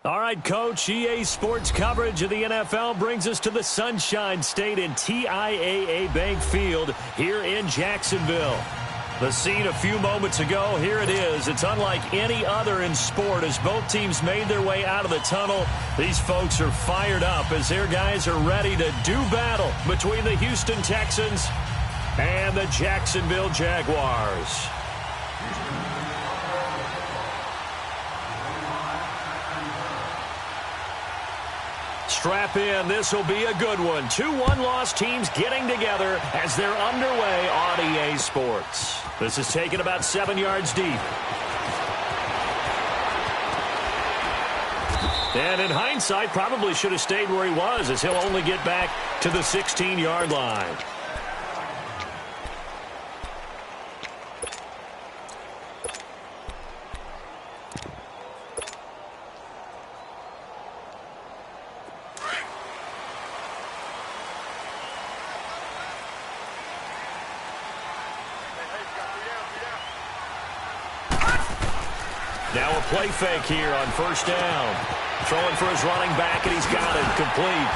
All right, Coach, EA Sports coverage of the NFL brings us to the Sunshine State in TIAA Bank Field here in Jacksonville. The scene a few moments ago, here it is. It's unlike any other in sport as both teams made their way out of the tunnel. These folks are fired up as their guys are ready to do battle between the Houston Texans and the Jacksonville Jaguars. Strap in. This will be a good one. 2 one-loss teams getting together as they're underway on EA Sports. This is taken about 7 yards deep. And in hindsight, probably should have stayed where he was as he'll only get back to the 16-yard line. Now a play fake here on first down. Throwing for his running back, and he's got it complete.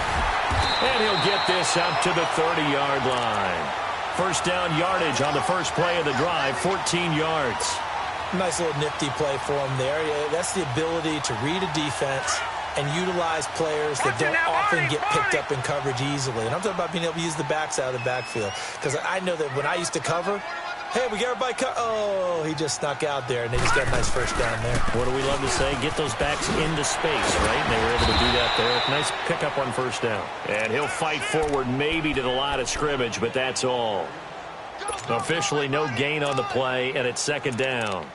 And he'll get this up to the 30-yard line. First down yardage on the first play of the drive, 14 yards. Nice little nifty play for him there. That's the ability to read a defense and utilize players that don't often get picked up in coverage easily. And I'm talking about being able to use the backs out of the backfield. Because I know that when I used to cover, hey, we got everybody oh, he just snuck out there, and they just got a nice first down there. What do we love to say? Get those backs into space, right? And they were able to do that there. Nice pickup on first down. And he'll fight forward maybe to the line of scrimmage, but that's all. Officially no gain on the play, and it's second down.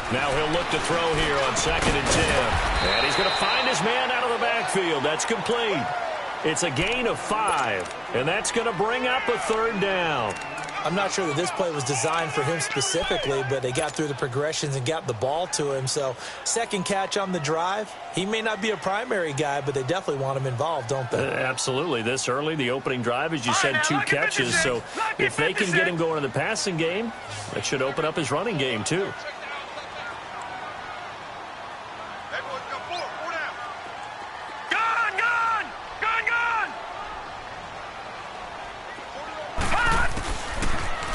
Now he'll look to throw here on 2nd and 10. And he's going to find his man out of the backfield. That's complete. It's a gain of 5. And that's going to bring up a third down. I'm not sure that this play was designed for him specifically, but they got through the progressions and got the ball to him. So second catch on the drive. He may not be a primary guy, but they definitely want him involved, don't they? Absolutely. This early, the opening drive, as you said, 2 catches. So if they can get him going in the passing game, that should open up his running game too.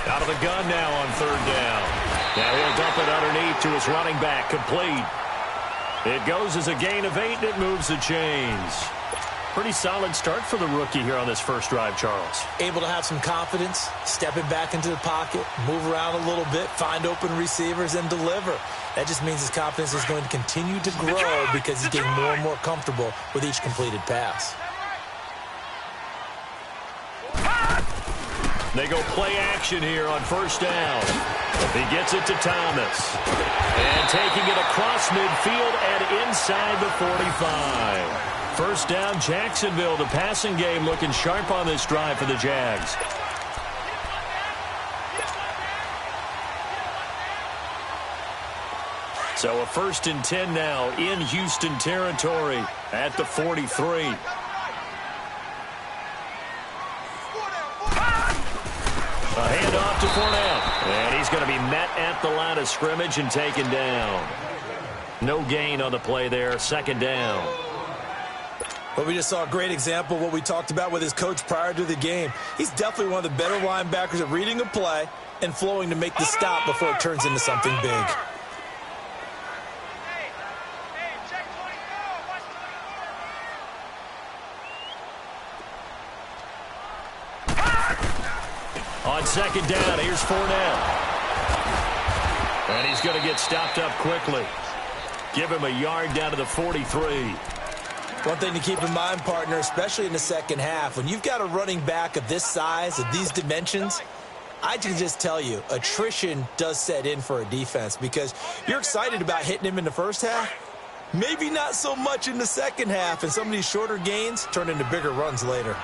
Out of the gun now on third down. Now he'll dump it underneath to his running back, complete. It goes as a gain of 8, and it moves the chains. Pretty solid start for the rookie here on this first drive, Charles. Able to have some confidence, stepping back into the pocket, move around a little bit, find open receivers, and deliver. That just means his confidence is going to continue to grow because he's getting more and more comfortable with each completed pass. They go play action here on first down. He gets it to Thomas. And taking it across midfield and inside the 45. First down, Jacksonville. The passing game looking sharp on this drive for the Jags. So a 1st and 10 now in Houston territory at the 43. A handoff to Fournette. And he's going to be met at the line of scrimmage and taken down. No gain on the play there. Second down. But we just saw a great example of what we talked about with his coach prior to the game. He's definitely one of the better linebackers at reading a play and flowing to make the stop before it turns into something big. On second down, here's Fournette. And he's going to get stopped up quickly. Give him a yard down to the 43. One thing to keep in mind, partner, especially in the second half, when you've got a running back of this size, of these dimensions, I can just tell you, attrition does set in for a defense because you're excited about hitting him in the first half, Maybe not so much in the second half, and some of these shorter gains turn into bigger runs later.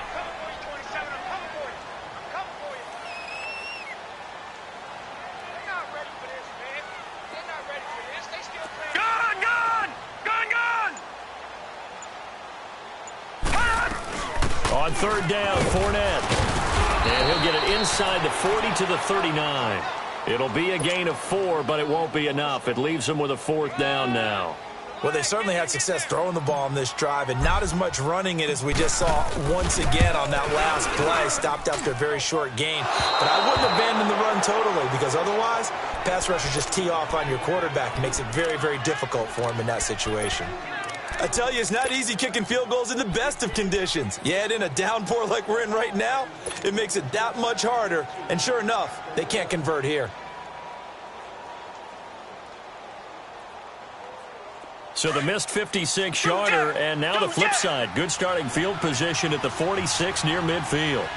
On third down, Fournette. And he'll get it inside the 40 to the 39. It'll be a gain of 4, but it won't be enough. It leaves them with a 4th down now. Well, they certainly had success throwing the ball on this drive and not as much running it as we just saw once again on that last play. Stopped after a very short gain. But I wouldn't abandon the run totally because otherwise, pass rushers just tee off on your quarterback. It makes it very, very difficult for him in that situation. I tell you, it's not easy kicking field goals in the best of conditions. Yet in a downpour like we're in right now, it makes it that much harder. And sure enough, they can't convert here. So the missed 56-yarder, and now the flip side. Good starting field position at the 46 near midfield.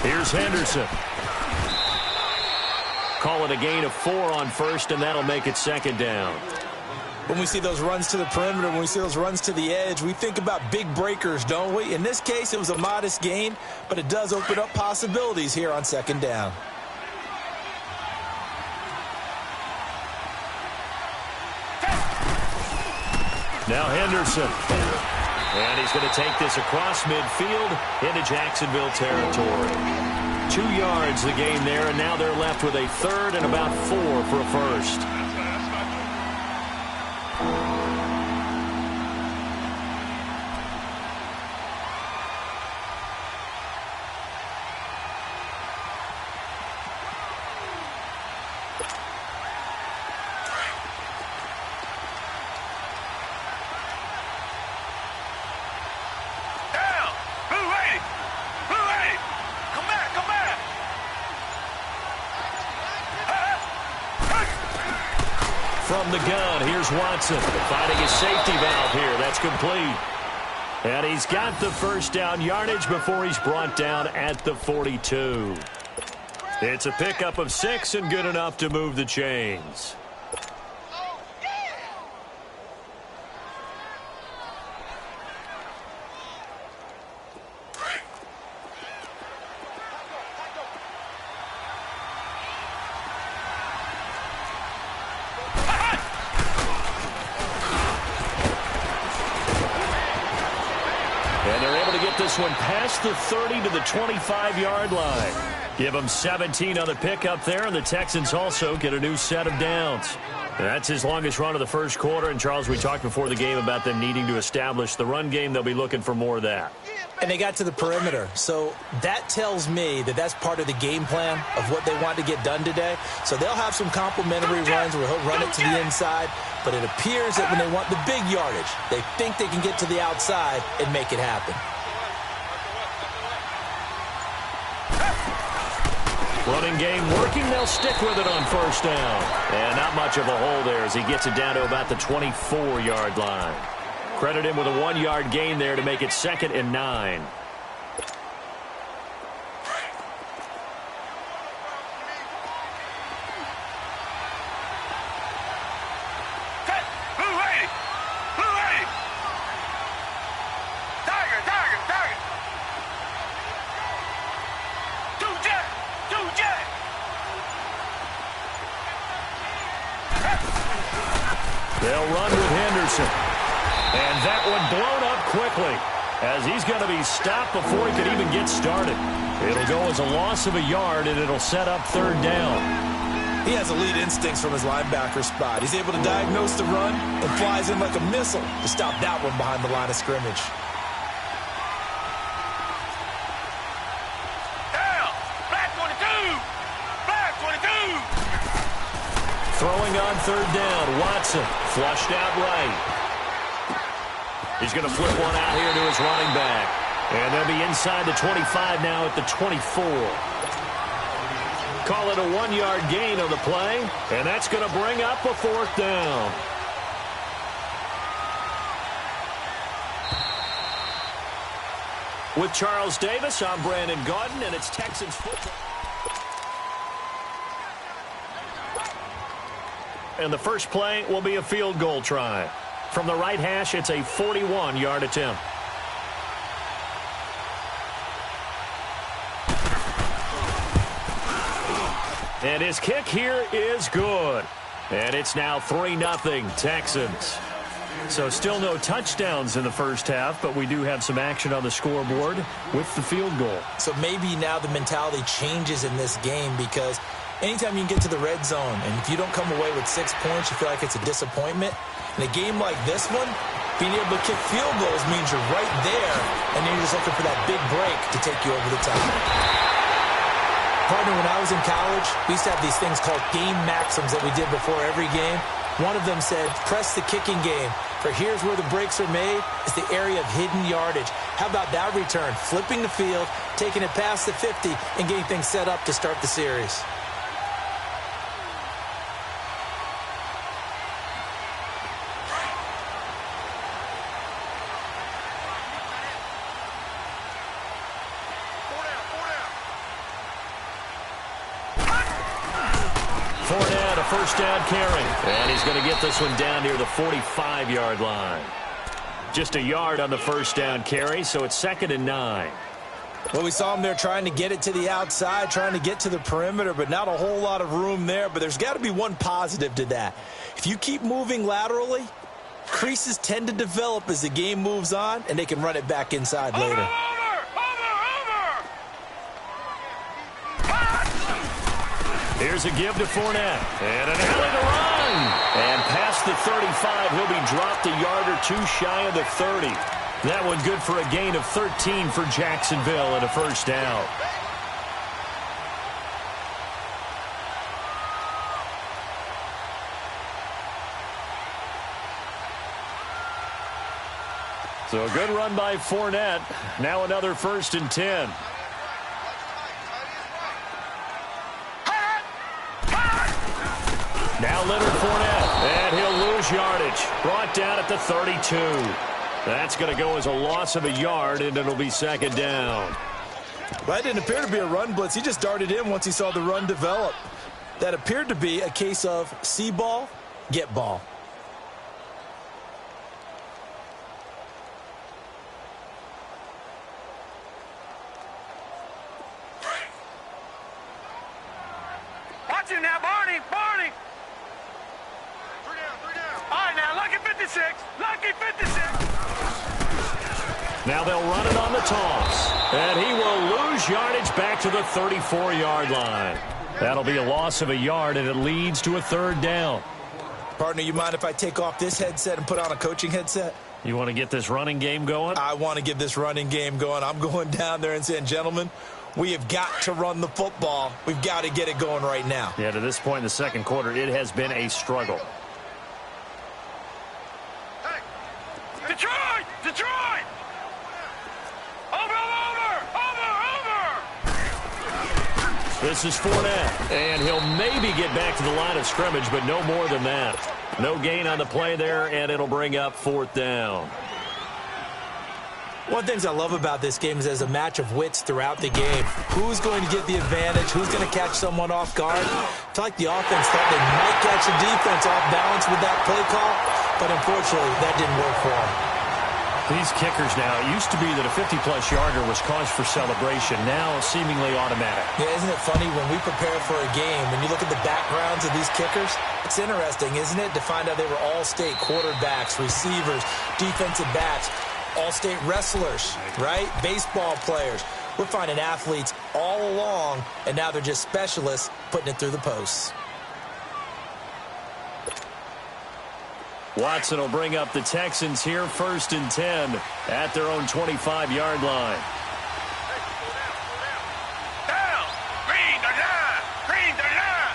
Here's Henderson. Call it a gain of 4 on first, and that'll make it 2nd down. When we see those runs to the perimeter, when we see those runs to the edge, we think about big breakers, don't we? In this case, it was a modest gain, but it does open up possibilities here on 2nd down. Now Henderson. And he's going to take this across midfield into Jacksonville territory. 2 yards the gain there, and now they're left with a 3rd and about 4 for a first. From the gun, here's Watson finding his safety valve here. That's complete. And he's got the 1st down yardage before he's brought down at the 42. It's a pickup of 6 and good enough to move the chains. This one past the 30 to the 25-yard line. Give them 17 on the pickup there, and the Texans also get a new set of downs. That's his longest run of the first quarter. And, Charles, we talked before the game about them needing to establish the run game. They'll be looking for more of that. And they got to the perimeter. So that tells me that that's part of the game plan of what they want to get done today. So they'll have some complimentary runs where he'll run it to the inside. But it appears that when they want the big yardage, they think they can get to the outside and make it happen. Running game working. They'll stick with it on 1st down. And not much of a hole there as he gets it down to about the 24-yard line. Credit him with a 1-yard gain there to make it 2nd and 9. They'll run with Henderson. And that one blown up quickly as he's going to be stopped before he could even get started. It'll go as a loss of a yard, and it'll set up 3rd down. He has elite instincts from his linebacker spot. He's able to diagnose the run and flies in like a missile to stop that one behind the line of scrimmage. Throwing on 3rd down, Watson flushed out right. He's going to flip one out here to his running back. And they'll be inside the 25 now at the 24. Call it a 1-yard gain on the play, and that's going to bring up a 4th down. With Charles Davis, I'm Brandon Gaudin, and it's Texans football. and the first play will be a field goal try. From the right hash, it's a 41-yard attempt. And his kick here is good. And it's now 3-0 Texans. So still no touchdowns in the first half, but we do have some action on the scoreboard with the field goal. So maybe now the mentality changes in this game, because anytime you can get to the red zone, and if you don't come away with 6 points, you feel like it's a disappointment. In a game like this one, being able to kick field goals means you're right there, and then you're just looking for that big break to take you over the top. Partner, when I was in college, we used to have these things called game maxims that we did before every game. One of them said, press the kicking game. For here's where the breaks are made. It's the area of hidden yardage. How about that return? Flipping the field, taking it past the 50, and getting things set up to start the series. First down carry. And he's going to get this one down near the 45-yard line. Just a yard on the first down carry, so it's 2nd and 9. Well, we saw him there trying to get it to the outside, trying to get to the perimeter, but not a whole lot of room there. But there's got to be one positive to that. If you keep moving laterally, creases tend to develop as the game moves on, and they can run it back inside later. Here's a give to Fournette. And an alley to run. And past the 35, he'll be dropped a yard or two shy of the 30. That one good for a gain of 13 for Jacksonville and a first down. So a good run by Fournette. Now another 1st and 10. Now Leonard Fournette, and he'll lose yardage. Brought down at the 32. That's going to go as a loss of a yard, and it'll be 2nd down. Well, that didn't appear to be a run blitz. He just darted in once he saw the run develop. That appeared to be a case of see ball, get ball. Watch him now, Barney, Barney. All right, now, lucky 56. Lucky 56. Now they'll run it on the toss. And he will lose yardage back to the 34-yard line. That'll be a loss of a yard, and it leads to a 3rd down. Partner, you mind if I take off this headset and put on a coaching headset? You want to get this running game going? I want to get this running game going. I'm going down there and saying, gentlemen, we have got to run the football. We've got to get it going right now. Yeah, to this point in the second quarter, it has been a struggle. Detroit! Detroit! Over! This is Fournette, and he'll maybe get back to the line of scrimmage, but no more than that. No gain on the play there, and it'll bring up 4th down. One of the things I love about this game is there's a match of wits throughout the game. Who's going to get the advantage? Who's going to catch someone off guard? I feel like the offense thought they might catch the defense off balance with that play call, but unfortunately, that didn't work for them. These kickers now, it used to be that a 50-plus yarder was cause for celebration. Now, seemingly automatic. Yeah, isn't it funny when we prepare for a game, when you look at the backgrounds of these kickers, it's interesting, isn't it, to find out they were all-state quarterbacks, receivers, defensive backs, all-state wrestlers, right? Baseball players. We're finding athletes all along, and now they're just specialists putting it through the posts. Watson will bring up the Texans here, 1st and 10 at their own 25-yard line. Down! Green the line! Green the line!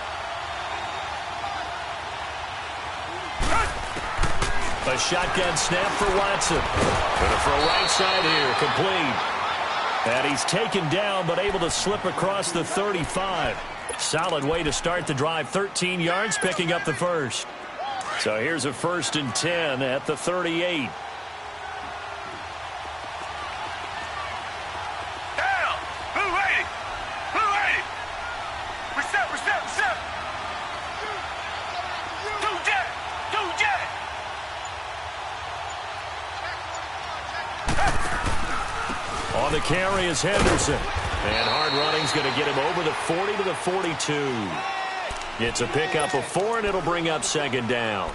A shotgun snap for Watson. Gonna throw right side here, complete. And he's taken down, but able to slip across the 35. Solid way to start the drive, 13 yards, picking up the first. So here's a 1st and 10 at the 38. Down! Blue 80! Blue 80! Reset! 2 On the carry is Henderson. And hard running's going to get him over the 40 to the 42. It's a pickup of 4, and it'll bring up second down.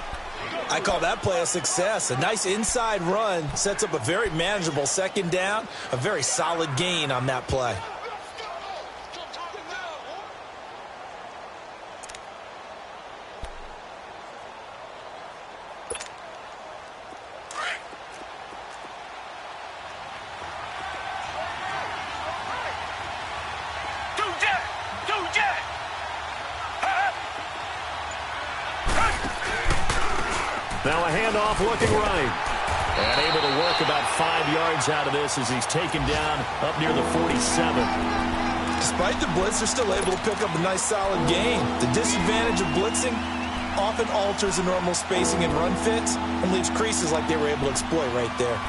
I call that play a success. A nice inside run sets up a very manageable second down. A very solid gain on that play. Now a handoff looking right. And able to work about 5 yards out of this as he's taken down up near the 47. Despite the blitz, they're still able to pick up a nice solid gain. The disadvantage of blitzing often alters the normal spacing and run fits and leaves creases like they were able to exploit right there.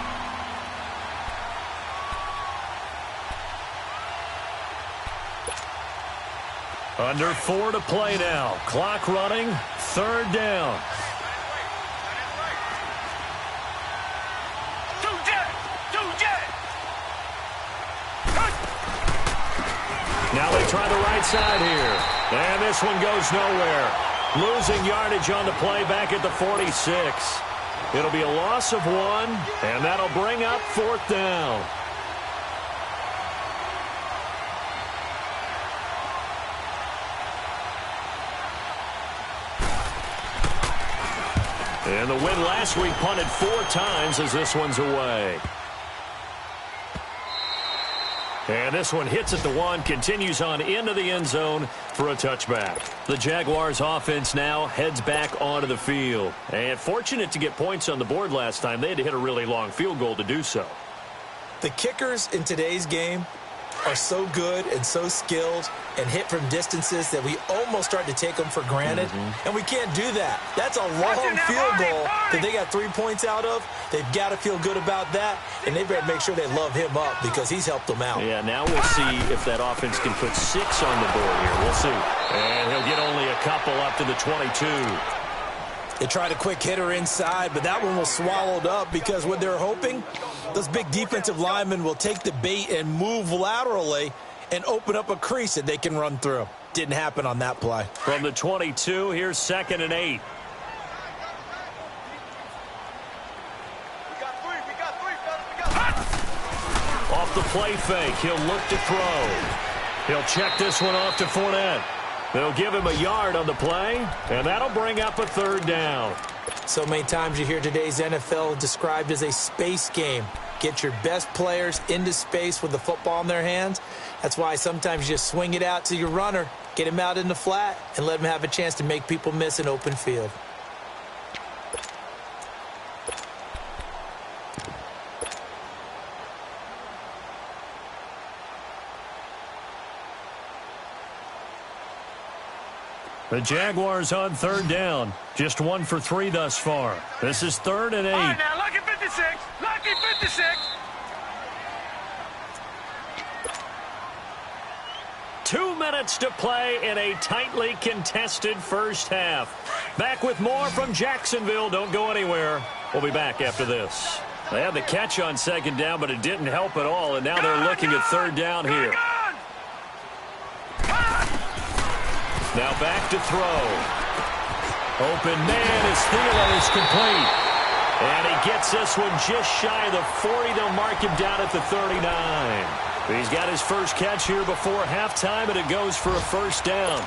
Under 4 to play now. Clock running. Third down. Now they try the right side here. And this one goes nowhere. Losing yardage on the play back at the 46. It'll be a loss of 1, and that'll bring up 4th down. And the win last week punted 4 times as this one's away. And this one hits at the 1, continues on into the end zone for a touchback. The Jaguars offense now heads back onto the field. And fortunate to get points on the board last time. They had to hit a really long field goal to do so. The kickers in today's game are so good and so skilled and hit from distances that we almost start to take them for granted. And we can't do that. That's a long field goal that they got 3 points out of. They've got to feel good about that, and they better make sure they love him up because he's helped them out. Yeah, now we'll see if that offense can put 6 on the board here. We'll see. And he'll get only a couple up to the 22. They tried a quick hitter inside, but that one was swallowed up because what they're hoping, those big defensive linemen will take the bait and move laterally and open up a crease that they can run through. Didn't happen on that play. From the 22, here's 2nd and 8. Off the play fake, he'll look to throw. He'll check this one off to Fournette. They'll give him a yard on the play, and that'll bring up a 3rd down. So many times you hear today's NFL described as a space game. Get your best players into space with the football in their hands. That's why sometimes you just swing it out to your runner, get him out in the flat, and let him have a chance to make people miss an open field. The Jaguars on 3rd down. Just 1 for 3 thus far. This is 3rd and 8. All right, now, lucky 56. Lucky 56. 2 minutes to play in a tightly contested first half. Back with more from Jacksonville. Don't go anywhere. We'll be back after this. They had the catch on 2nd down, but it didn't help at all, and now they're looking at 3rd down here. Now back to throw. Open man as Thielen is complete. And he gets this one just shy of the 40. They'll mark him down at the 39. He's got his first catch here before halftime, and it goes for a 1st down.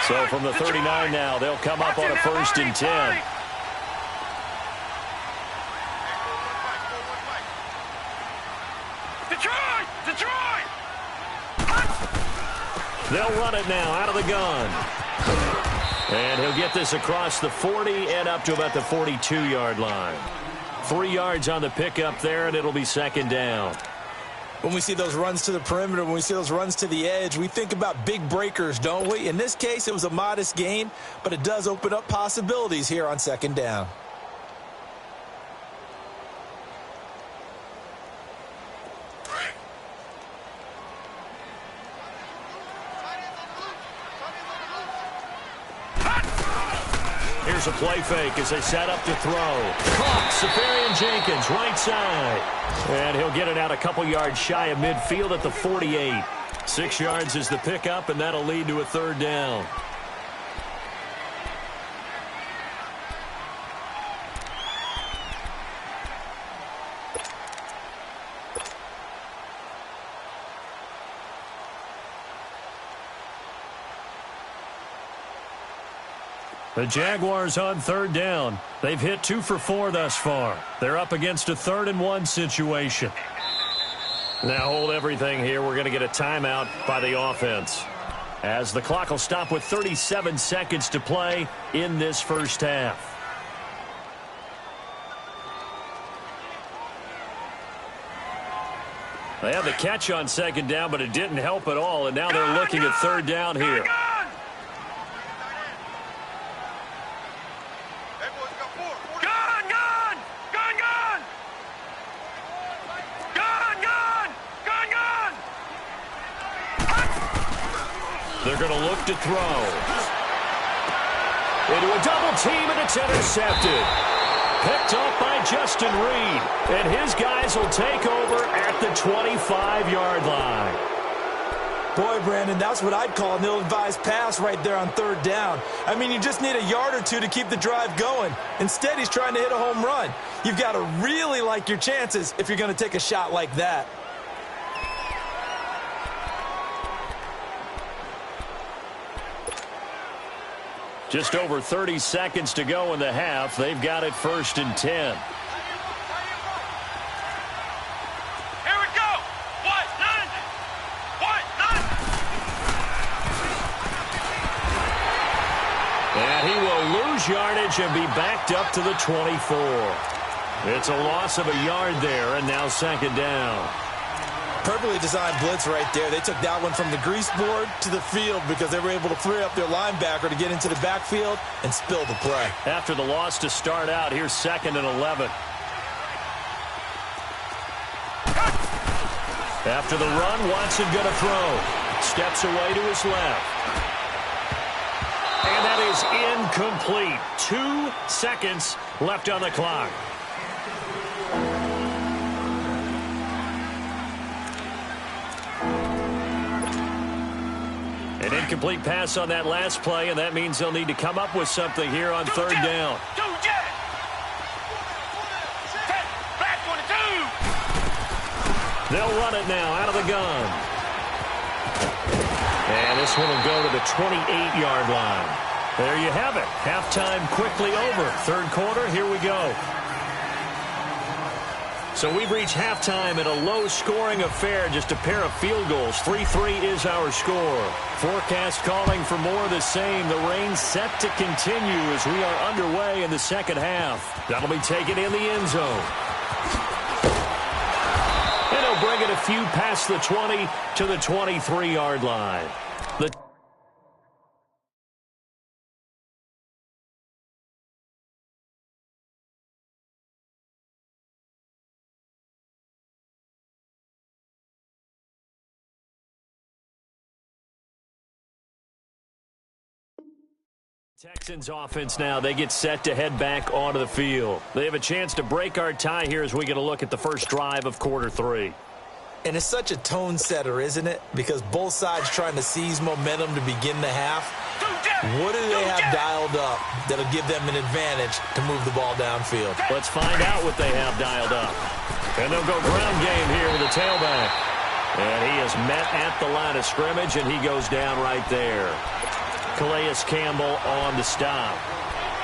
So from the 39 now, they'll come up on a 1st and 10. They'll run it now out of the gun. And he'll get this across the 40 and up to about the 42-yard line. 3 yards on the pickup there, and it'll be 2nd down. When we see those runs to the perimeter, when we see those runs to the edge, we think about big breakers, don't we? In this case, it was a modest gain, but it does open up possibilities here on 2nd down. a play fake as they set up to throw. Caught. Safarian-Jenkins, right side. And he'll get it out a couple yards shy of midfield at the 48. 6 yards is the pickup, and that'll lead to a third down. The Jaguars on third down. They've hit 2 for 4 thus far. They're up against a 3rd-and-1 situation. Now hold everything here. We're going to get a timeout by the offense, as the clock will stop with 37 seconds to play in this first half. They had the catch on second down, but it didn't help at all, and now they're looking at third down here. They're going to look to throw. Into a double team, and it's intercepted. Picked up by Justin Reed. And his guys will take over at the 25-yard line. Boy, Brandon, that's what I'd call an ill-advised pass right there on third down. I mean, you just need a yard or two to keep the drive going. Instead, he's trying to hit a home run. You've got to really like your chances if you're going to take a shot like that. Just over 30 seconds to go in the half. They've got it 1st and 10. Here we go. What? None. What? None. And he will lose yardage and be backed up to the 24. It's a loss of a yard there, and now 2nd down. Perfectly designed blitz right there. They took that one from the grease board to the field because they were able to free up their linebacker to get into the backfield and spill the play. After the loss to start out, here's 2nd and 11. After the run, Watson going to throw. Steps away to his left. And that is incomplete. 2 seconds left on the clock. An incomplete pass on that last play, and that means they'll need to come up with something here on third down. They'll run it now out of the gun. And this one will go to the 28-yard line. There you have it. Halftime quickly over. Third quarter, here we go. So we've reached halftime in a low-scoring affair, just a pair of field goals. 3-3 is our score. Forecast calling for more of the same. The rain set to continue as we are underway in the second half. That'll be taken in the end zone. And he'll bring it a few past the 20 to the 23-yard line. The Texans offense now, they get set to head back onto the field. They have a chance to break our tie here as we get a look at the first drive of quarter 3. And it's such a tone setter, isn't it? Because both sides trying to seize momentum to begin the half. What do they have dialed up that'll give them an advantage to move the ball downfield? Let's find out what they have dialed up. And they'll go ground game here with a tailback. And he is met at the line of scrimmage, and he goes down right there. Calais Campbell on the stop.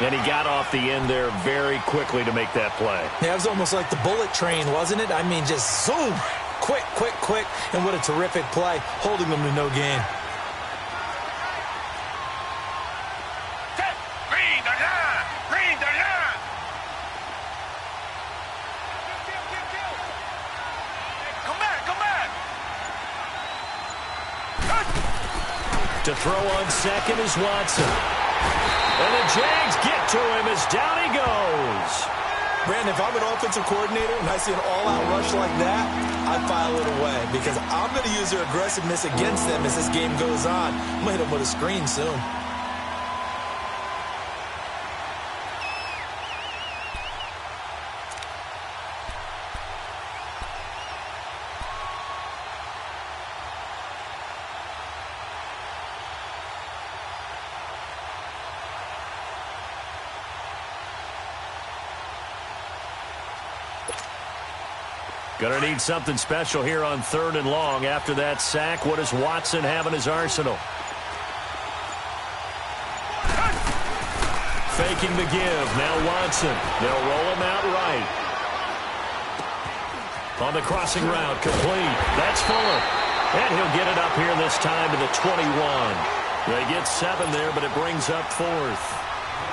And he got off the end there very quickly to make that play. Yeah, it was almost like the bullet train, wasn't it? I mean, just zoom. Quick, quick, quick. And what a terrific play, holding them to no gain. Green the line. Green the line. Come back, come back. To throw on second is Watson. And the Jags get to him as down he goes. Brandon, if I'm an offensive coordinator and I see an all-out rush like that, I file it away because I'm going to use their aggressiveness against them as this game goes on. I'm going to hit them with a screen soon. Going to need something special here on 3rd and long. After that sack, what does Watson have in his arsenal? Faking the give. Now Watson. They'll roll him out right. On the crossing route, complete. That's Fuller. And he'll get it up here this time to the 21. They get 7 there, but it brings up 4th.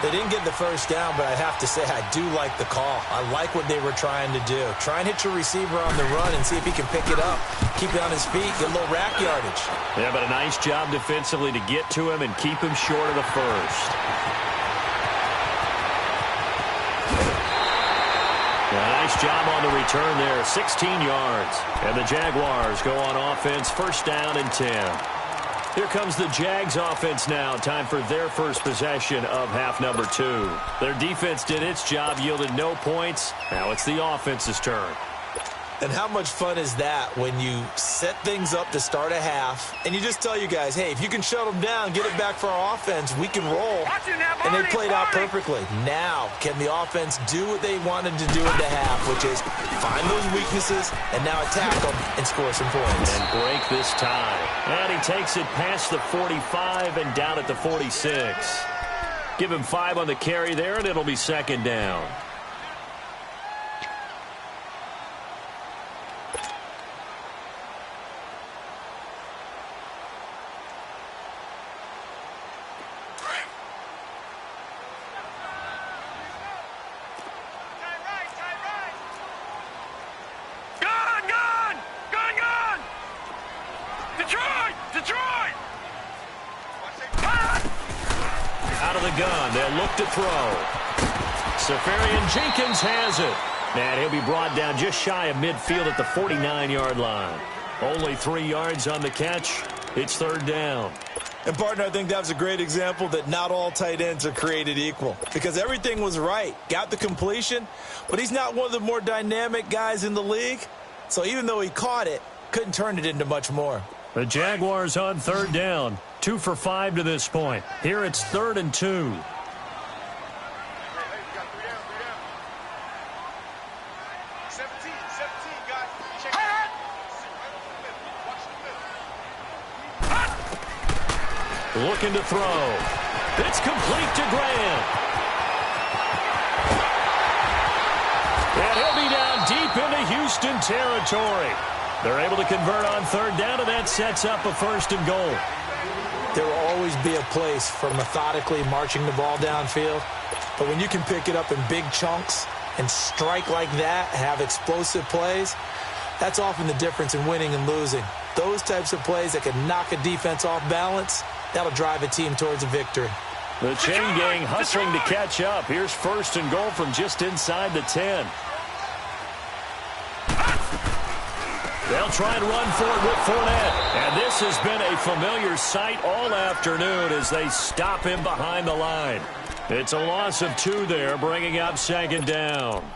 They didn't get the first down, but I have to say I do like the call. I like what they were trying to do. Try and hit your receiver on the run and see if he can pick it up. Keep it on his feet, get a little rack yardage. Yeah, but a nice job defensively to get to him and keep him short of the first. Nice job on the return there, 16 yards. And the Jaguars go on offense, 1st down and 10. Here comes the Jags offense now. Time for their first possession of half number 2. Their defense did its job, yielded no points. Now it's the offense's turn. And how much fun is that when you set things up to start a half and you just tell you guys, hey, if you can shut them down, get it back for our offense, we can roll. And they played out perfectly. Now, can the offense do what they wanted to do in the half, which is find those weaknesses and now attack them and score some points. And break this tie. And he takes it past the 45 and down at the 46. Give him 5 on the carry there, and it'll be 2nd down. Out of the gun, they'll look to throw. Safarian-Jenkins has it. And he'll be brought down just shy of midfield at the 49-yard line. Only 3 yards on the catch. It's 3rd down. And, partner, I think that was a great example that not all tight ends are created equal. Because everything was right. Got the completion, but he's not one of the more dynamic guys in the league. So even though he caught it, couldn't turn it into much more. The Jaguars on 3rd down. 2 for 5 to this point. Here it's 3rd and 2. Looking to throw. It's complete to Graham. And he'll be down deep into Houston territory. They're able to convert on 3rd down, and that sets up a 1st and goal. There will always be a place for methodically marching the ball downfield. But when you can pick it up in big chunks and strike like that, have explosive plays, that's often the difference in winning and losing. Those types of plays that can knock a defense off balance, that'll drive a team towards a victory. The chain gang hustling to catch up. Here's 1st and goal from just inside the 10. They'll try and run for it with Fournette. And this has been a familiar sight all afternoon as they stop him behind the line. It's a loss of 2 there, bringing up 2nd down.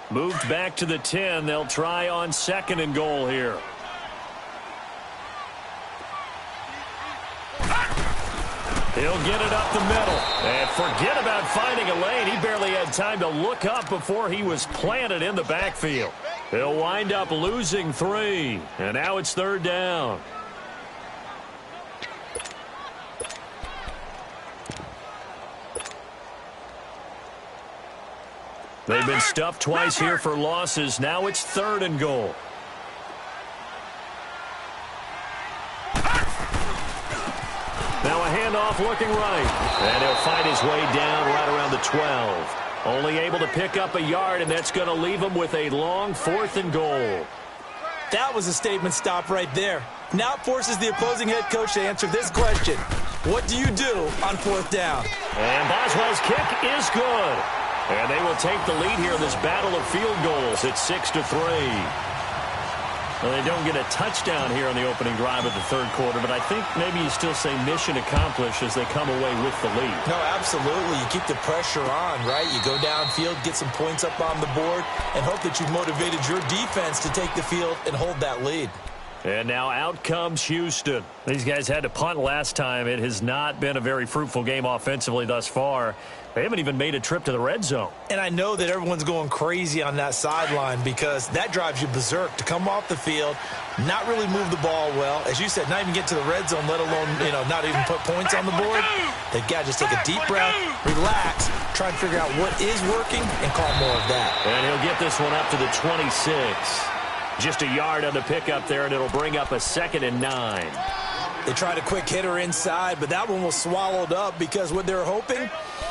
Moved back to the 10. They'll try on 2nd and goal here. He'll get it up the middle. And forget about finding a lane. He barely had time to look up before he was planted in the backfield. He'll wind up losing 3. And now it's 3rd down. They've been stuffed twice here for losses. Now it's 3rd and goal. Now a handoff looking right. And he'll fight his way down right around the 12. Only able to pick up a yard, and that's going to leave him with a long 4th and goal. That was a statement stop right there. Now it forces the opposing head coach to answer this question. What do you do on 4th down? And Boswell's kick is good. And they will take the lead here in this battle of field goals. It's 6-3. Well, they don't get a touchdown here on the opening drive of the 3rd quarter, but I think maybe you still say mission accomplished as they come away with the lead. No, absolutely. You keep the pressure on, right? You go downfield, get some points up on the board, and hope that you've motivated your defense to take the field and hold that lead. And now out comes Houston. These guys had to punt last time. It has not been a very fruitful game offensively thus far. They haven't even made a trip to the red zone. And I know that everyone's going crazy on that sideline because that drives you berserk to come off the field, not really move the ball well. As you said, not even get to the red zone, let alone, not even put points on the board. They've got to just take a deep breath, relax, try and figure out what is working, and call more of that. And he'll get this one up to the 26. Just a yard on the pickup there, and it'll bring up a 2nd and 9. They tried a quick hitter inside, but that one was swallowed up because what they're hoping,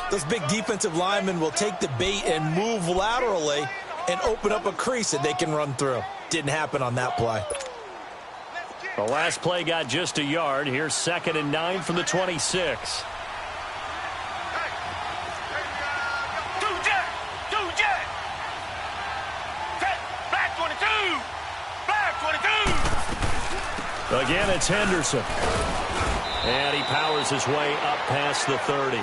those big defensive linemen will take the bait and move laterally and open up a crease that they can run through. Didn't happen on that play. The last play got just a yard. Here's 2nd and 9 from the 26. Again, it's Henderson. And he powers his way up past the 30.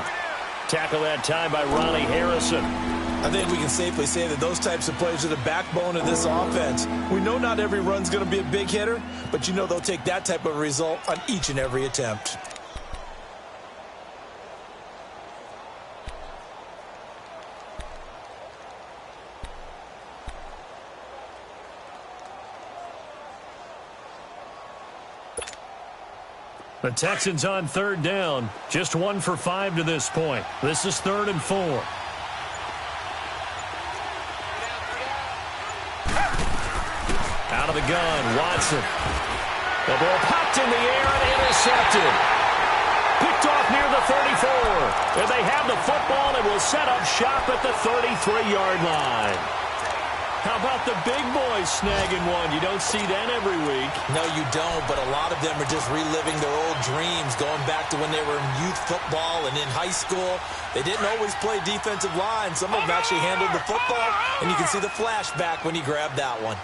Tackle that time by Ronnie Harrison. I think we can safely say that those types of plays are the backbone of this offense. We know not every run's going to be a big hitter, but they'll take that type of result on each and every attempt. The Texans on 3rd down. Just 1 for 5 to this point. This is 3rd and 4. Out of the gun, Watson. The ball popped in the air and intercepted. Picked off near the 34. And they have the football and will set up shop at the 33-yard line. How about the big boys snagging one? You don't see that every week. No, you don't, but a lot of them are just reliving their old dreams, going back to when they were in youth football and in high school. They didn't always play defensive line. Some of them actually handled the football, and you can see the flashback when he grabbed that one.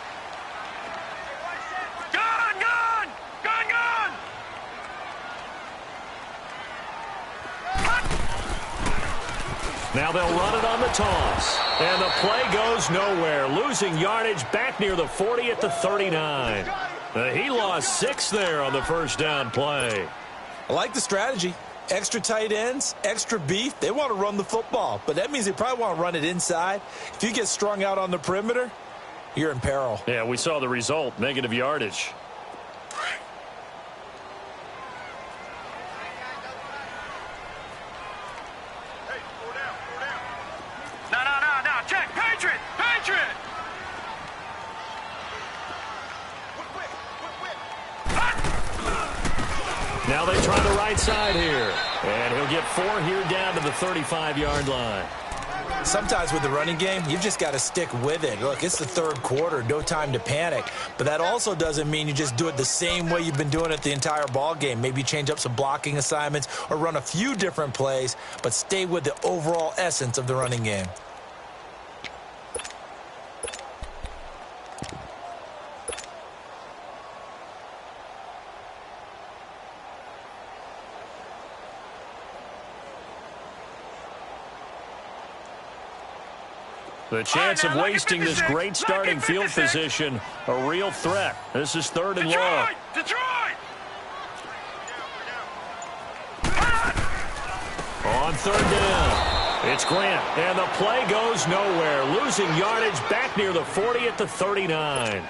Now they'll run it on the toss. And the play goes nowhere. Losing yardage back near the 40 at the 39. He lost 6 there on the first down play. I like the strategy. Extra tight ends, extra beef. They want to run the football, but that means they probably want to run it inside. If you get strung out on the perimeter, you're in peril. Yeah, we saw the result, negative yardage. Now they try the right side here. And he'll get 4 here down to the 35-yard line. Sometimes with the running game, you've just got to stick with it. Look, it's the 3rd quarter, no time to panic. But that also doesn't mean you just do it the same way you've been doing it the entire ball game. Maybe change up some blocking assignments or run a few different plays, but stay with the overall essence of the running game. The chance of wasting this great starting field position, a real threat. This is 3rd and long. On 3rd down, it's Grant, and the play goes nowhere. Losing yardage back near the 40 at the 39.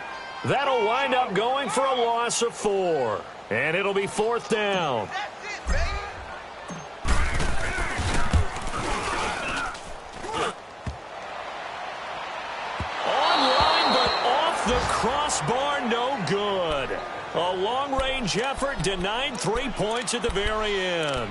That'll wind up going for a loss of 4, and it'll be 4th down. The crossbar, no good. A long-range effort denied 3 points at the very end.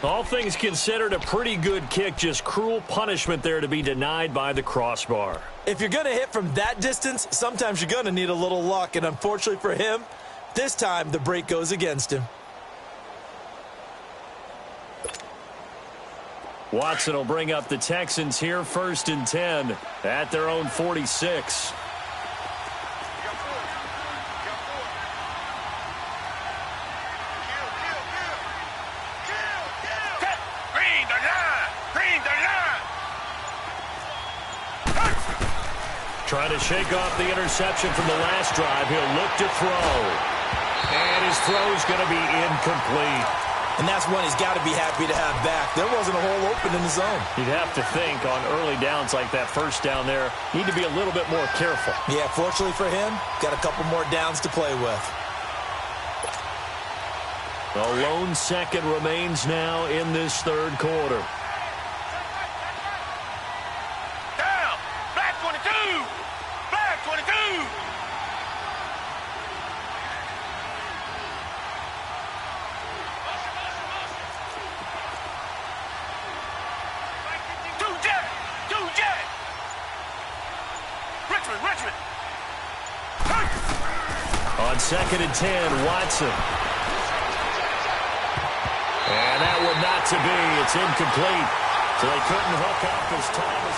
All things considered, a pretty good kick, just cruel punishment there to be denied by the crossbar. If you're going to hit from that distance, sometimes you're going to need a little luck, and unfortunately for him, this time the break goes against him. Watson will bring up the Texans here, 1st and 10 at their own 46. Trying to shake off the interception from the last drive. He'll look to throw. And his throw's going to be incomplete. And that's one he's got to be happy to have back. There wasn't a hole open in the zone. You'd have to think on early downs like that first down there, need to be a little bit more careful. Yeah, fortunately for him, got a couple more downs to play with. A lone second remains now in this third quarter. Down. Back 22. Back 22. Richmond. On 2nd and 10, Watson. And that one not to be. It's incomplete. So they couldn't hook up as time as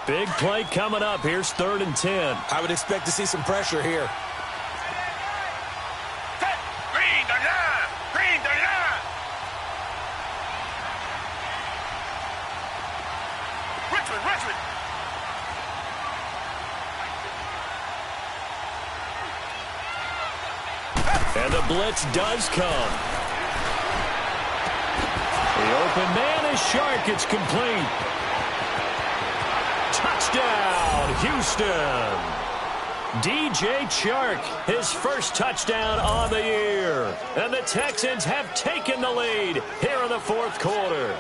Big play coming up. Here's 3rd and 10. I would expect to see some pressure here. Green the line. Green the line. Richmond. And the blitz does come. The open man is Shark. It's complete. Touchdown, Houston. DJ Chark, his first touchdown on the year. And the Texans have taken the lead here in the fourth quarter.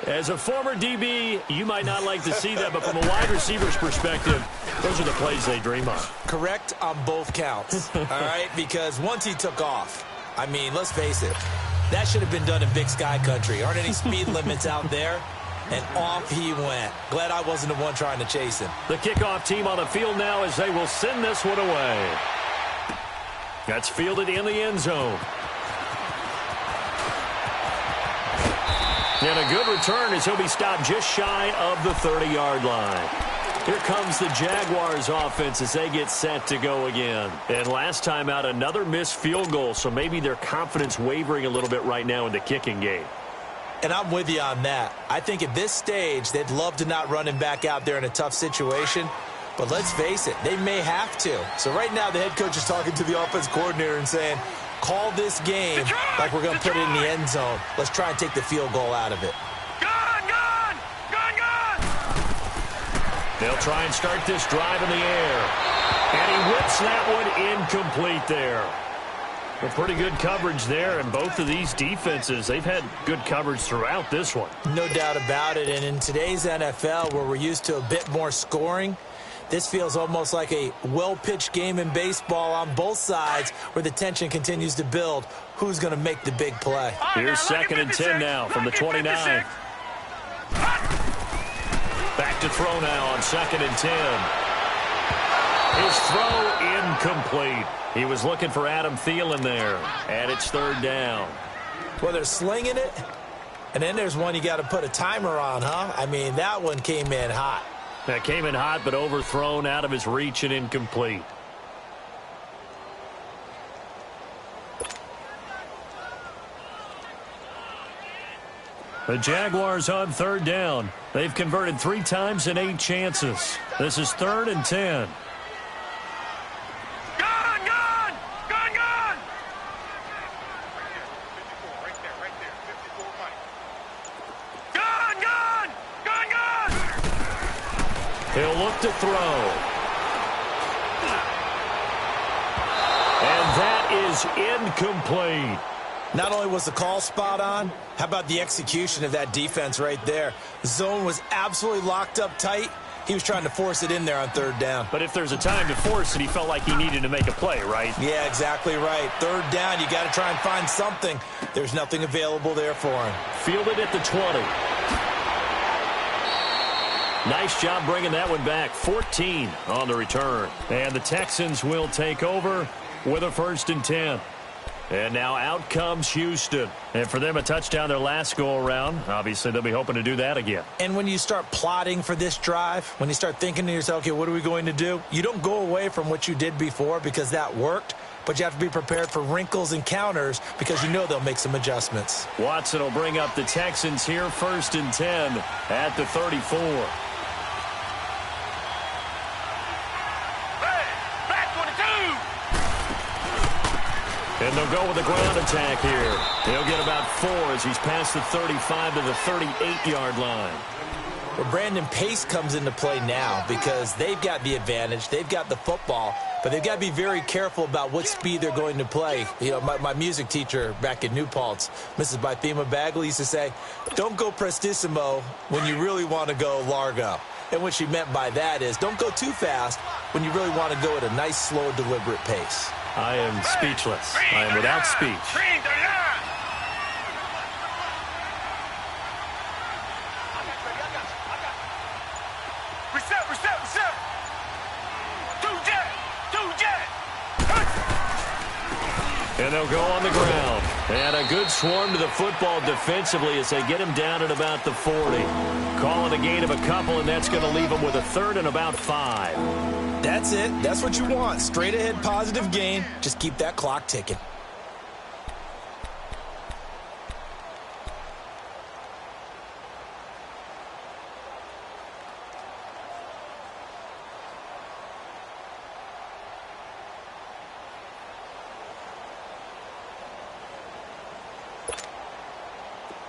As a former DB, you might not like to see that, but from a wide receiver's perspective, those are the plays they dream of. Correct on both counts, all right? Because once he took off, I mean, let's face it, that should have been done in Big Sky Country. Aren't any speed limits out there? And off he went. Glad I wasn't the one trying to chase him. The kickoff team on the field now as they will send this one away. That's fielded in the end zone. And a good return as he'll be stopped just shy of the 30-yard line. Here comes the Jaguars offense as they get set to go again. And last time out, another missed field goal, so maybe their confidence wavering a little bit right now in the kicking game. And I'm with you on that. I think at this stage, they'd love to not run him back out there in a tough situation. But let's face it, they may have to. So right now, the head coach is talking to the offense coordinator and saying, call this game like we're going to put it in the end zone. Let's try and take the field goal out of it. Gone! They'll try and start this drive in the air. And he whips that one incomplete there. A pretty good coverage there, and both of these defenses, they've had good coverage throughout this one. No doubt about it, and in today's NFL, where we're used to a bit more scoring, this feels almost like a well-pitched game in baseball on both sides where the tension continues to build. Who's going to make the big play? Here's 2nd and 10 now from the 29. Back to throw now on 2nd and 10. His throw incomplete. He was looking for Adam Thielen there, and it's 3rd down. Well, they're slinging it, and then there's one you got to put a timer on, huh? I mean, that one came in hot. That came in hot, but overthrown out of his reach and incomplete. The Jaguars on 3rd down. They've converted 3 times in 8 chances. This is 3rd and 10. He'll look to throw. And that is incomplete. Not only was the call spot on, how about the execution of that defense right there? The zone was absolutely locked up tight. He was trying to force it in there on 3rd down. But if there's a time to force it, he felt like he needed to make a play, right? Yeah, exactly right. 3rd down, you got to try and find something. There's nothing available there for him. Fielded at the 20. Nice job bringing that one back. 14 on the return. And the Texans will take over with a 1st and 10. And now out comes Houston. And for them, a touchdown their last go-around. Obviously, they'll be hoping to do that again. And when you start plotting for this drive, when you start thinking to yourself, okay, what are we going to do? You don't go away from what you did before because that worked, but you have to be prepared for wrinkles and counters because you know they'll make some adjustments. Watson will bring up the Texans here, 1st and 10 at the 34. And they'll go with a ground attack here. He'll get about 4 as he's past the 35 to the 38-yard line. Well, Brandon, pace comes into play now because they've got the advantage. They've got the football, but they've got to be very careful about what speed they're going to play. You know, my music teacher back in New Paltz, Mrs. Bythema Bagley, used to say, don't go prestissimo when you really want to go largo. And what she meant by that is don't go too fast when you really want to go at a nice, slow, deliberate pace. I am speechless. I am without speech. And they'll go on the ground. And a good swarm to the football defensively as they get him down at about the 40. Calling a gain of a couple, and that's going to leave him with a 3rd and about 5. That's it. That's what you want. Straight ahead positive gain. Just keep that clock ticking.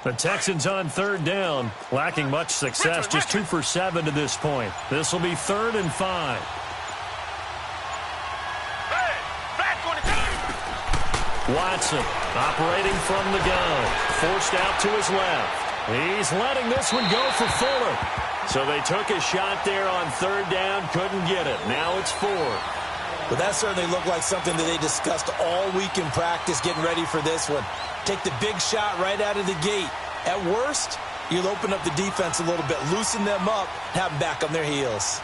The Texans on 3rd down, lacking much success, just 2 for 7 to this point. This will be 3rd and 5. Watson operating from the gun, forced out to his left. He's letting this one go for Fuller. So they took a shot there on 3rd down, couldn't get it. Now it's 4. But that certainly looked like something that they discussed all week in practice getting ready for this one. Take the big shot right out of the gate. At worst, you'll open up the defense a little bit, loosen them up, have them back on their heels.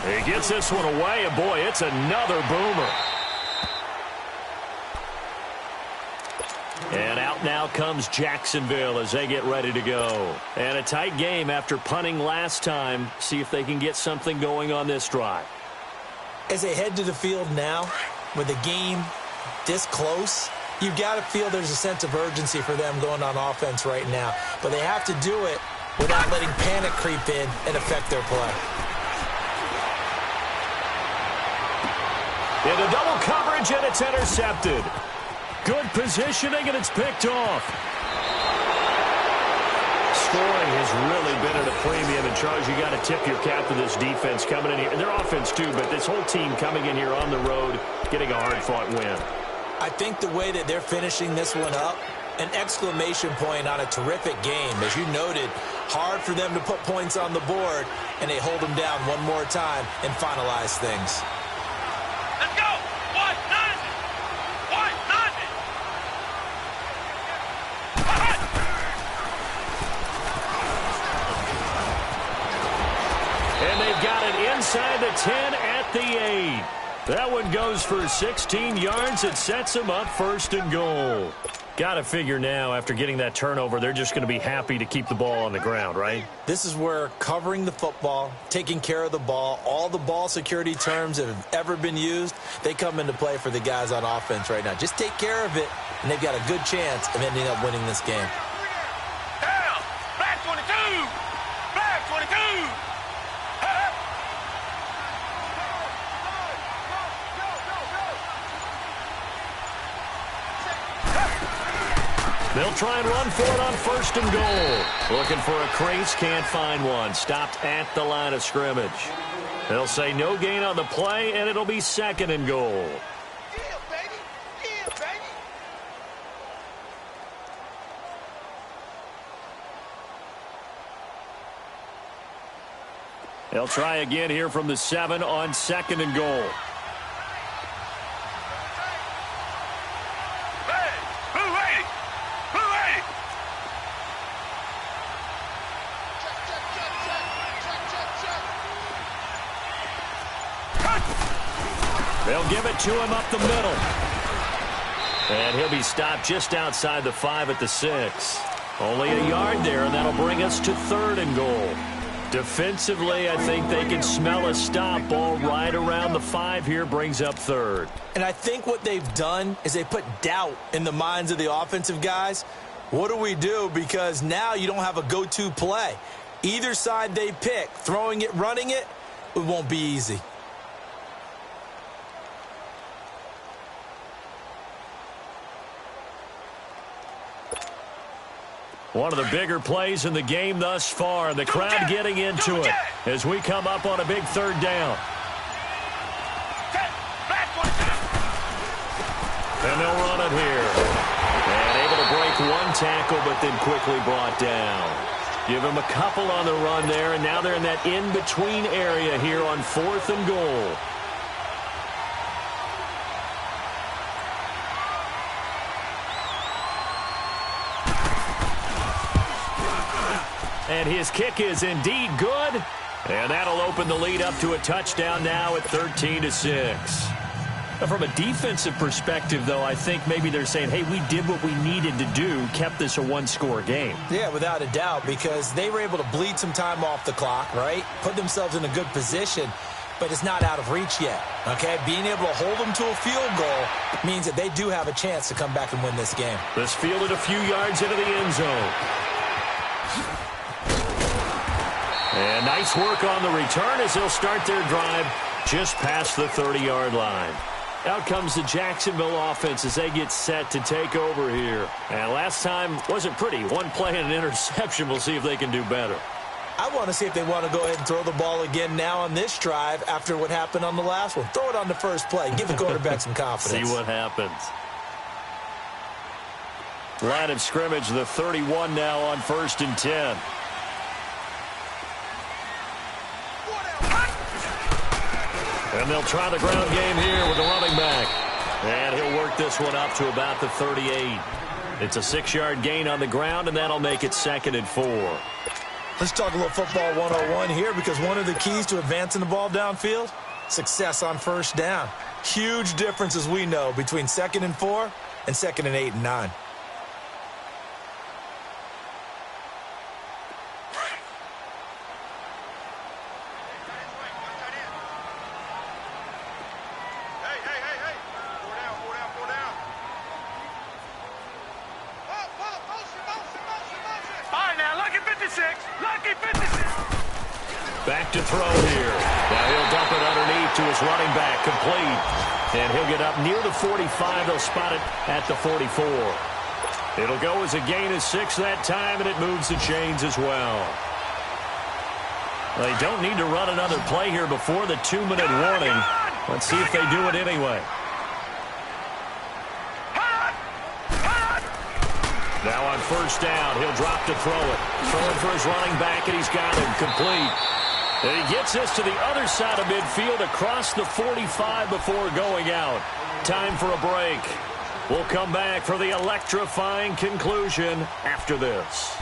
He gets this one away, and boy, it's another boomer. And out now comes Jacksonville as they get ready to go. And a tight game after punting last time. See if they can get something going on this drive. As they head to the field now, with the game this close, you've got to feel there's a sense of urgency for them going on offense right now. But they have to do it without letting panic creep in and affect their play. Into double coverage, and it's intercepted. Good positioning, and it's picked off. Scoring has really been at a premium, and Charles, you got to tip your cap to this defense coming in here. And their offense, too, but this whole team coming in here on the road, getting a hard-fought win. I think the way that they're finishing this one up, an exclamation point on a terrific game. As you noted, hard for them to put points on the board, and they hold them down one more time and finalize things. Let's go! What? Nothing! What? Nothing! And they've got it inside the 10 at the 8. That one goes for 16 yards. It sets them up 1st and goal. Got to figure now, after getting that turnover, they're just going to be happy to keep the ball on the ground, right? This is where covering the football, taking care of the ball, all the ball security terms that have ever been used, they come into play for the guys on offense right now. Just take care of it, and they've got a good chance of ending up winning this game. Down! Back 22! Back 22! They'll try and run for it on 1st and goal. Looking for a crease, can't find one. Stopped at the line of scrimmage. They'll say no gain on the play, and it'll be 2nd and goal. Yeah, baby! Yeah, baby! They'll try again here from the 7 on 2nd and goal. They'll give it to him up the middle. And he'll be stopped just outside the 5 at the 6. Only a yard there, and that'll bring us to 3rd and goal. Defensively, I think they can smell a stop. Ball right around the 5 here brings up 3rd. And I think what they've done is they put doubt in the minds of the offensive guys. What do we do? Because now you don't have a go-to play. Either side they pick, throwing it, running it, it won't be easy. One of the bigger plays in the game thus far. The crowd getting into it as we come up on a big 3rd down. And they'll run it here. And able to break one tackle, but then quickly brought down. Give him a couple on the run there, and now they're in that in-between area here on 4th and goal. And his kick is indeed good. And that'll open the lead up to a touchdown now at 13-6. From a defensive perspective, though, I think maybe they're saying, hey, we did what we needed to do, kept this a one-score game. Yeah, without a doubt, because they were able to bleed some time off the clock, right? Put themselves in a good position, but it's not out of reach yet, okay? Being able to hold them to a field goal means that they do have a chance to come back and win this game. This fielded a few yards into the end zone. And nice work on the return as they'll start their drive just past the 30-yard line. Out comes the Jacksonville offense as they get set to take over here. And last time wasn't pretty. One play and an interception. We'll see if they can do better. I want to see if they want to go ahead and throw the ball again now on this drive after what happened on the last one. Throw it on the first play. Give the quarterback some confidence. See what happens. Line of scrimmage, the 31 now on 1st and 10. And they'll try the ground game here with the running back. And he'll work this one up to about the 38. It's a 6-yard gain on the ground, and that'll make it 2nd and 4. Let's talk a little football 101 here, because one of the keys to advancing the ball downfield, success on 1st down. Huge difference, as we know, between 2nd and 4 and 2nd and 8 and 9. Back to throw here. Now he'll dump it underneath to his running back, complete. And he'll get up near the 45. They'll spot it at the 44. It'll go as a gain of 6 that time, and it moves the chains as well. They don't need to run another play here before the 2-minute warning. Let's see if they do it anyway. Now on 1st down, he'll drop to throw it. Throwing for his running back, and he's got him complete. And he gets this to the other side of midfield across the 45 before going out. Time for a break. We'll come back for the electrifying conclusion after this.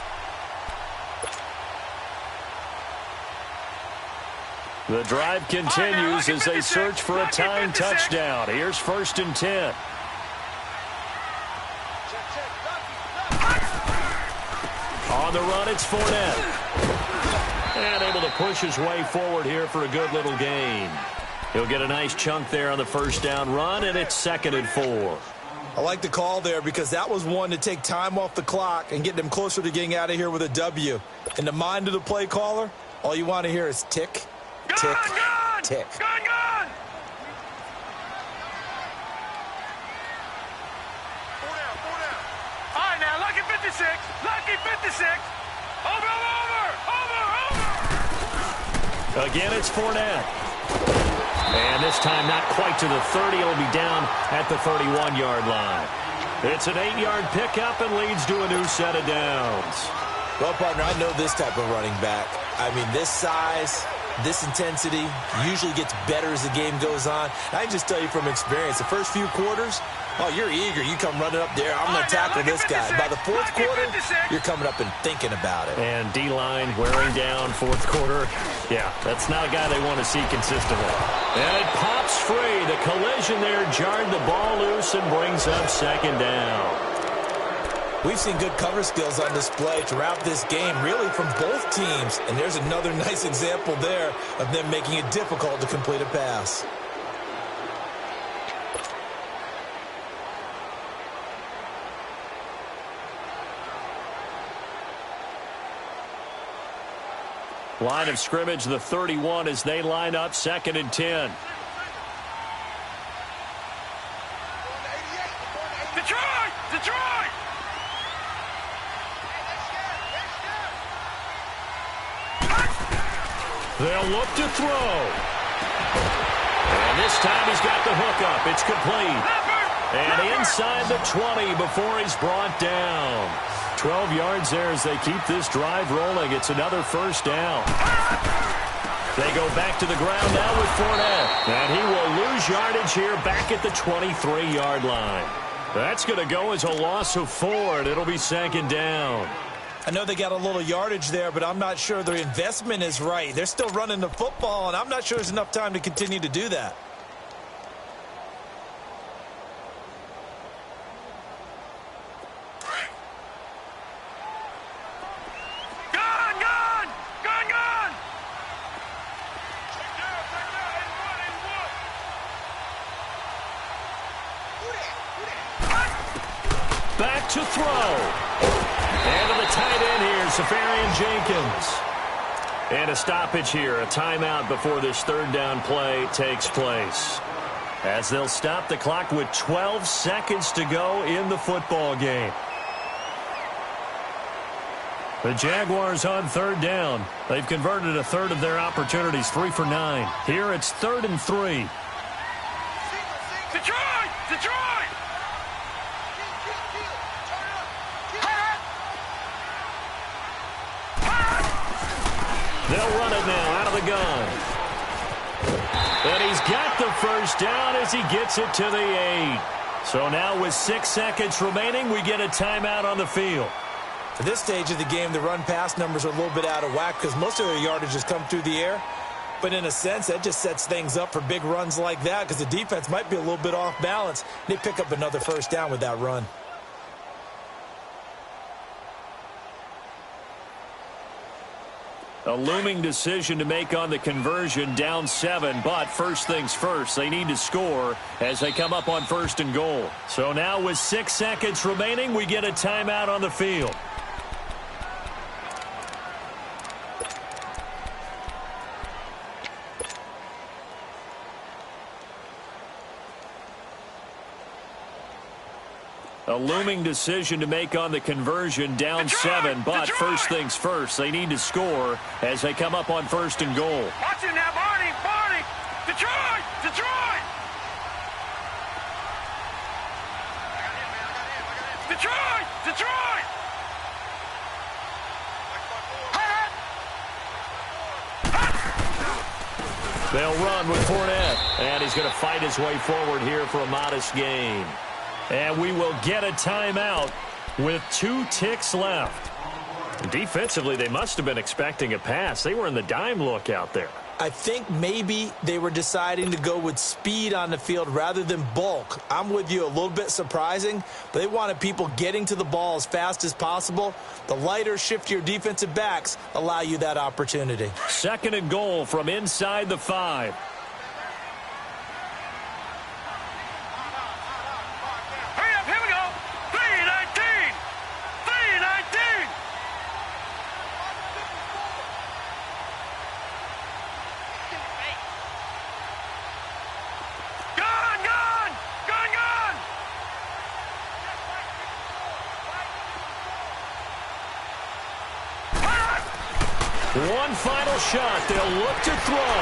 The drive continues as they search for a tying touchdown. Here's 1st and 10. On the run, it's Fournette. And able to push his way forward here for a good little gain. He'll get a nice chunk there on the 1st down run, and it's 2nd and 4. I like the call there, because that was one to take time off the clock and get them closer to getting out of here with a W. In the mind of the play caller, all you want to hear is tick, tick, tick. Gun! All right, now, lucky 56. Lucky 56. Over. Again, it's Fournette. And this time not quite to the 30. It'll be down at the 31-yard line. It's an 8-yard pickup and leads to a new set of downs. Well, partner, I know this type of running back. I mean, this size, This intensity usually gets better as the game goes on. I can just tell you from experience, the first few quarters, oh, you're eager. You come running up there. I'm going to tackle this guy. By the fourth quarter, you're coming up and thinking about it. And D-line wearing down fourth quarter. Yeah, that's not a guy they want to see consistently. And it pops free. The collision there jarred the ball loose and brings up second down. We've seen good cover skills on display throughout this game, really from both teams. And there's another nice example there of them making it difficult to complete a pass. Line of scrimmage, the 31 as they line up, 2nd and 10. Detroit! Detroit! They'll look to throw. And this time he's got the hookup. It's complete. And inside the 20 before he's brought down. 12 yards there as they keep this drive rolling. It's another first down. They go back to the ground now with Fournette. And he will lose yardage here back at the 23-yard line. That's going to go as a loss of 4, and it'll be 2nd down. I know they got a little yardage there, but I'm not sure their investment is right. They're still running the football, and I'm not sure there's enough time to continue to do that. Back to throw. And to the tight end here, Safarian Jenkins. And a stoppage here, a timeout before this 3rd down play takes place. As they'll stop the clock with 12 seconds to go in the football game. The Jaguars on 3rd down. They've converted a third of their opportunities, 3 for 9. Here it's 3rd and 3. Detroit! Detroit! They'll run it now out of the gun. And he's got the first down as he gets it to the 8. So now with 6 seconds remaining, we get a timeout on the field. At this stage of the game, the run-pass numbers are a little bit out of whack because most of their yardage has come through the air. But in a sense, that just sets things up for big runs like that because the defense might be a little bit off balance. They pick up another first down with that run. A looming decision to make on the conversion, down 7, but first things first, they need to score as they come up on 1st and goal. So now with 6 seconds remaining, we get a timeout on the field. A looming decision to make on the conversion, down 7, but first things first, they need to score as they come up on 1st and goal. Watch it now, Barney! Barney! Detroit! Detroit! Detroit! Detroit! They'll run with Fournette, and he's going to fight his way forward here for a modest gain. And we will get a timeout with 2 ticks left. Defensively, they must have been expecting a pass. They were in the dime look out there. I think maybe they were deciding to go with speed on the field rather than bulk. I'm with you, a little bit surprising, but they wanted people getting to the ball as fast as possible. The lighter, shiftier defensive backs allow you that opportunity. 2nd and goal from inside the 5. One final shot. They'll look to throw.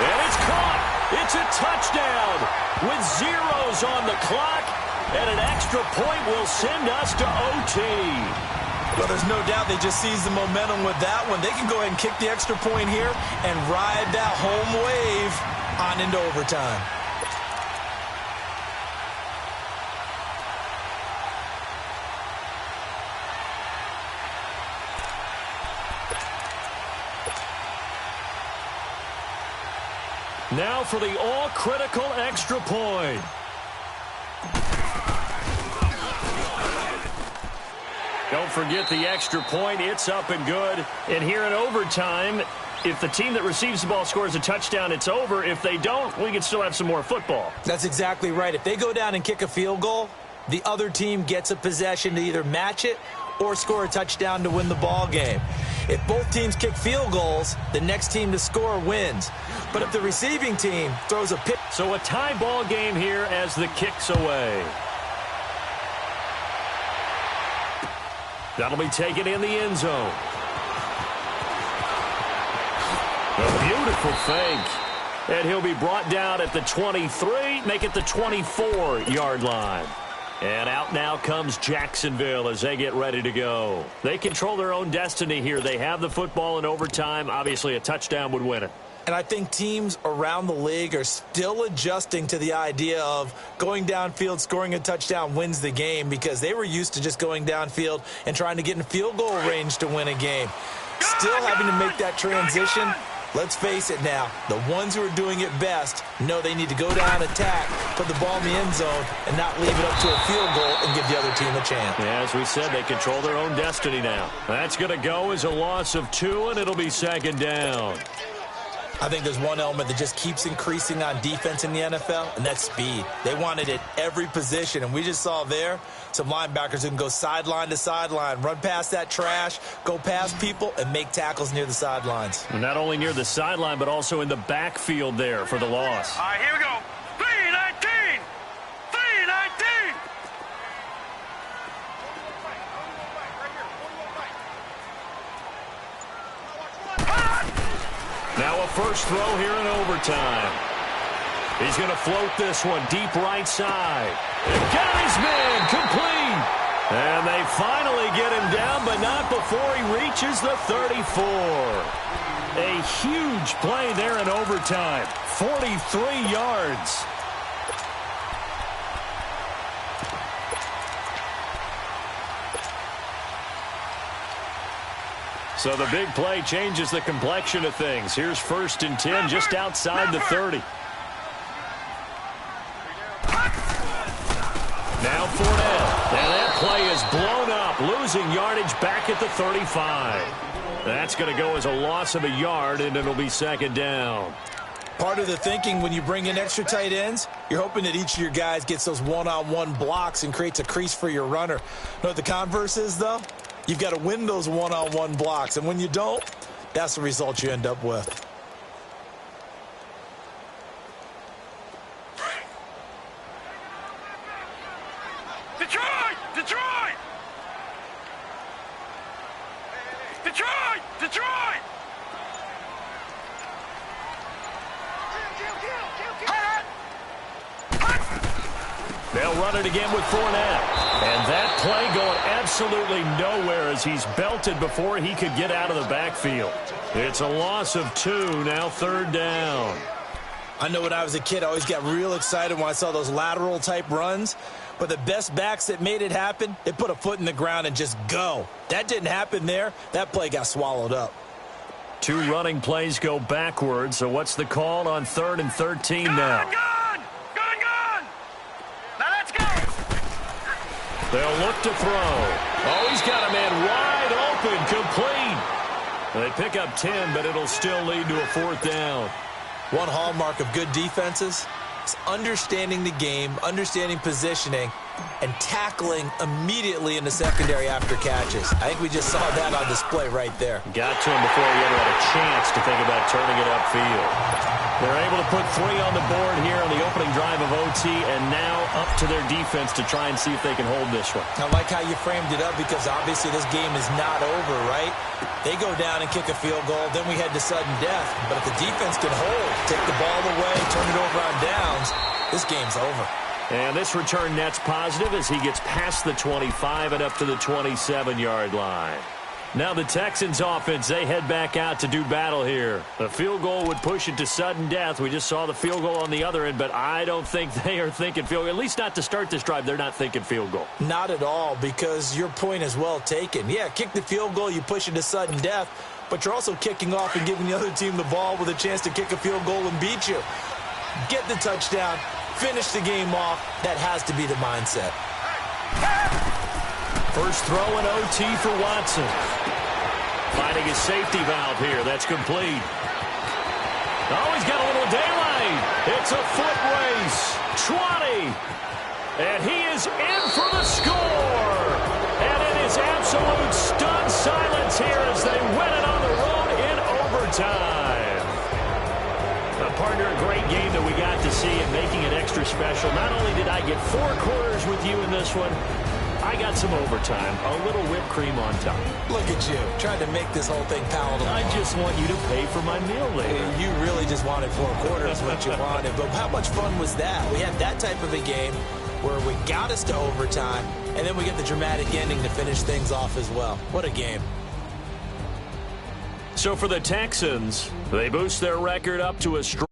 And it's caught. It's a touchdown with zeros on the clock. And an extra point will send us to OT. Well, there's no doubt they just seized the momentum with that one. They can go ahead and kick the extra point here and ride that home wave on into overtime. Now for the all-critical extra point. Don't forget the extra point. It's up and good. And here in overtime, if the team that receives the ball scores a touchdown, it's over. If they don't, we can still have some more football. That's exactly right. If they go down and kick a field goal, the other team gets a possession to either match it or score a touchdown to win the ball game. If both teams kick field goals, the next team to score wins. But if the receiving team throws a pick... So a tie ball game here as the kick's away. That'll be taken in the end zone. A beautiful fake. And he'll be brought down at the 23, make it the 24-yard line. And out now comes Jacksonville as they get ready to go. They control their own destiny here. They have the football in overtime. Obviously, a touchdown would win it. And I think teams around the league are still adjusting to the idea of going downfield, scoring a touchdown wins the game, because they were used to just going downfield and trying to get in field goal range to win a game. Still having to make that transition. Let's face it now, the ones who are doing it best know they need to go down, attack, put the ball in the end zone, and not leave it up to a field goal and give the other team a chance. Yeah, as we said, they control their own destiny now. That's going to go as a loss of 2, and it'll be second down. I think there's one element that just keeps increasing on defense in the NFL, and that's speed. They want it at every position, and we just saw there some linebackers who can go sideline to sideline, run past that trash, go past people, and make tackles near the sidelines. And not only near the sideline, but also in the backfield there for the loss. All right, here we go. 3-19. 3-19. Now a first throw here in overtime. He's going to float this one deep right side. Got his man complete. And they finally get him down, but not before he reaches the 34. A huge play there in overtime. 43 yards. So the big play changes the complexion of things. Here's 1st and 10 just outside the 30. Now Fournette. And that play is blown up, losing yardage back at the 35. That's going to go as a loss of a yard, and it'll be second down. Part of the thinking when you bring in extra tight ends, you're hoping that each of your guys gets those one-on-one blocks and creates a crease for your runner. You know what the converse is, though? You've got to win those one-on-one blocks, and when you don't, that's the result you end up with. Detroit! Detroit! Detroit! Detroit! They'll run it again with Fournette. And that play going absolutely nowhere as he's belted before he could get out of the backfield. It's a loss of 2, now 3rd down. I know when I was a kid, I always got real excited when I saw those lateral-type runs. But the best backs that made it happen, they put a foot in the ground and just go. That didn't happen there. That play got swallowed up. 2 running plays go backwards. So what's the call on 3rd and 13 now? They'll look to throw. Oh, he's got a man wide open, complete. They pick up 10, but it'll still lead to a 4th down. One hallmark of good defenses is understanding the game, understanding positioning, and tackling immediately in the secondary after catches. I think we just saw that on display right there. Got to him before he ever had a chance to think about turning it upfield. They're able to put 3 on the board here on the opening drive of OT, and now up to their defense to try and see if they can hold this one. I like how you framed it up, because obviously this game is not over, right? They go down and kick a field goal, then we head to sudden death. But if the defense can hold, take the ball away, turn it over on downs, this game's over. And this return net's positive as he gets past the 25 and up to the 27-yard line. Now the Texans offense, they head back out to do battle here. The field goal would push it to sudden death. We just saw the field goal on the other end, but I don't think they are thinking field goal. At least not to start this drive. They're not thinking field goal. Not at all, because your point is well taken. Yeah, kick the field goal, you push it to sudden death, but you're also kicking off and giving the other team the ball with a chance to kick a field goal and beat you. Get the touchdown, finish the game off. That has to be the mindset. First throw in OT for Watson. Finding his safety valve here. That's complete. Oh, he's got a little daylight. It's a foot race. 20. And he is in for the score. And it is absolute stunned silence here as they win it on the road in overtime. Partner, a great game that we got to see and making it extra special. Not only did I get 4 quarters with you in this one, I got some overtime, a little whipped cream on top. Look at you, trying to make this whole thing palatable. I just want you to pay for my meal later. You really just wanted 4 quarters what you wanted, but how much fun was that? We had that type of a game where we got us to overtime, and then we get the dramatic ending to finish things off as well. What a game. So for the Texans, they boost their record up to a strong